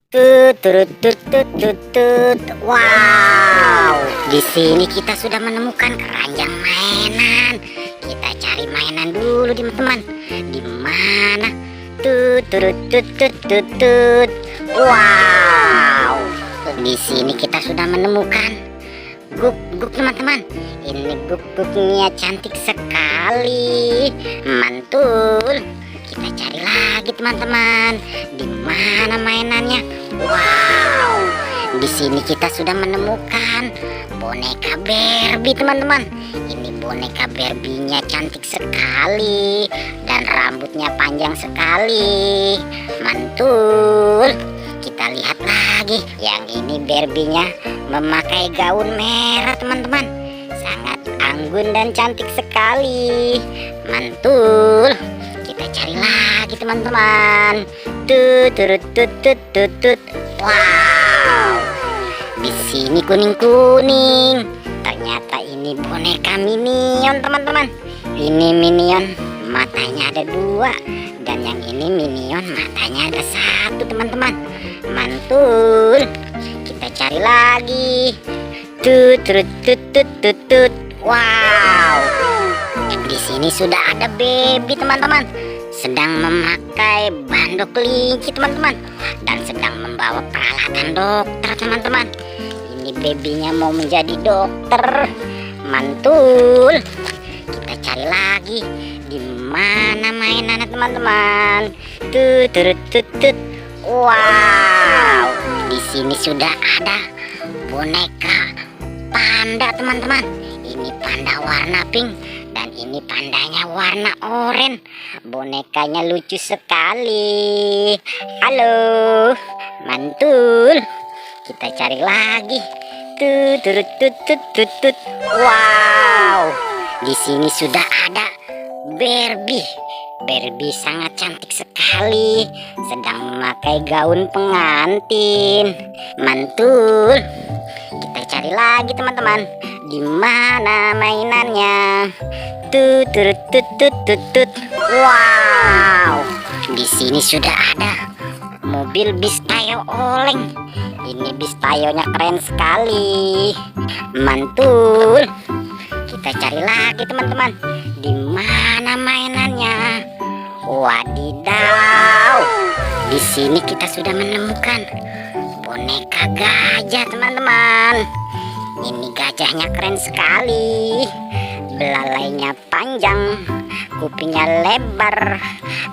Tut, turut, tut, tut, tut, tut. Wow, di sini kita sudah menemukan keranjang mainan. Kita cari mainan dulu, teman-teman. Di mana? Tut, turut, tut, tut, tut, tut. Wow, di sini kita sudah menemukan guk-guk, teman-teman. Ini guk-guknya cantik sekali, mantul. Kita cari lagi, teman-teman. Di mana mainannya? Wow, di sini kita sudah menemukan boneka Barbie, teman-teman. Ini boneka Barbie-nya cantik sekali dan rambutnya panjang sekali, mantul. Kita lihat lagi, yang ini Barbie-nya memakai gaun merah, teman-teman. Sangat anggun dan cantik sekali, mantul. Kita cari lagi, teman-teman. Tut, turut, tut, tut, tut, tut. Wow, di sini kuning-kuning. Ternyata ini boneka Minion, teman-teman. Ini Minion, matanya ada dua, dan yang ini Minion matanya ada satu, teman-teman. Mantul. Kita cari lagi. Tut, turut, tut, tut, tut, tut. Wow, di sini sudah ada baby, teman-teman, sedang memakai bandok kelinci, teman-teman, dan sedang membawa peralatan dokter, teman-teman. Ini babynya mau menjadi dokter, mantul. Kita cari lagi, di mana mainannya, teman-teman. Tut, turut, tut, tut. Wow, di sini sudah ada boneka panda, teman-teman. Ini panda warna pink dan ini pandanya warna oranye. Bonekanya lucu sekali. Halo, mantul. Kita cari lagi. Tut, turut, tut, tut, tut, tut. Wow, di sini sudah ada Barbie. Barbie sangat cantik sekali, sedang memakai gaun pengantin, mantul. Kita cari lagi, teman-teman. Di mana mainannya? Tut, turut, tut, tut, tut, tut. Wow, di sini sudah ada mobil bis tayo oleng. Ini bis tayonya keren sekali, mantul. Kita cari lagi, teman-teman. Di mana mainannya? Wadidaw, di sini kita sudah menemukan boneka gajah, teman-teman. Ini gajahnya keren sekali, belalainya panjang, kupingnya lebar,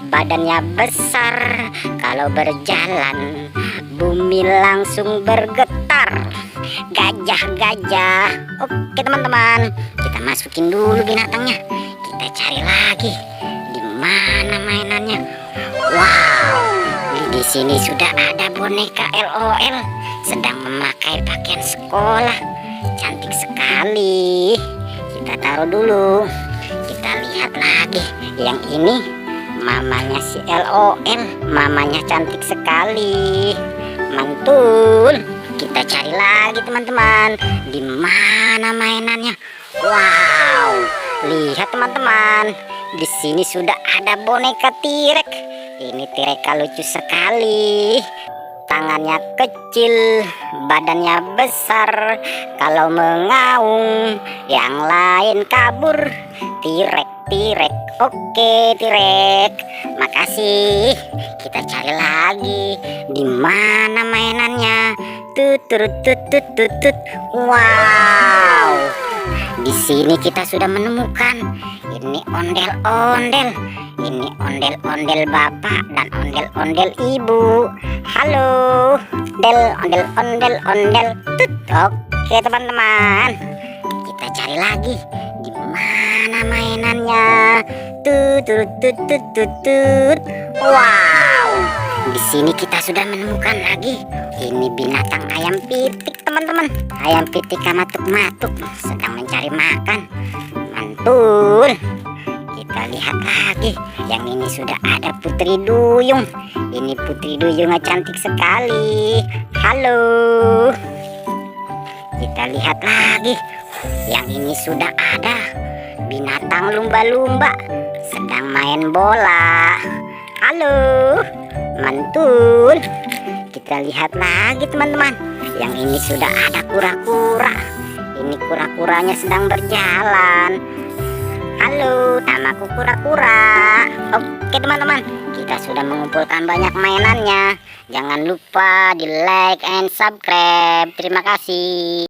badannya besar. Kalau berjalan, bumi langsung bergetar. Gajah-gajah. Oke, teman-teman, kita masukin dulu binatangnya. Kita cari lagi, di mana mainannya? Wow, di sini sudah ada boneka LOL sedang memakai pakaian sekolah. Cantik sekali. Kita taruh dulu. Kita lihat lagi. Yang ini mamanya si LOL. Mamanya cantik sekali, mantul. Kita cari lagi, teman-teman. Di mana mainannya? Wow, lihat, teman-teman. Di sini sudah ada boneka T-Rex. Ini T-Rex lucu sekali. Tangannya kecil, badannya besar. Kalau mengaum, yang lain kabur. T-Rex, T-Rex. Oke, T-Rex. Makasih. Kita cari lagi. Di mana mainannya? Tut, turut, tut, tut, tut, tut. Wow, di sini kita sudah menemukan ini ondel-ondel. Ini ondel-ondel bapak dan ondel-ondel ibu. Halo, ondel, ondel. Tut. Oke, teman-teman. Kita cari lagi. Di mana mainannya? Tut, tut, tut, tut, tut, tut. Wow, di sini kita sudah menemukan lagi. Ini binatang ayam pitik, teman-teman. Ayam pitik matuk-matuk sedang mencari makan, mantul. Kita lihat lagi. Yang ini sudah ada Putri Duyung. Ini Putri Duyungnya cantik sekali. Halo. Kita lihat lagi. Yang ini sudah ada binatang lumba-lumba sedang main bola. Halo, mantul. Kita lihat lagi teman-teman. Yang ini sudah ada kura-kura. Ini kura-kuranya sedang berjalan. Halo, namaku kura-kura. Oke teman-teman, kita sudah mengumpulkan banyak mainannya. Jangan lupa di like and subscribe. Terima kasih.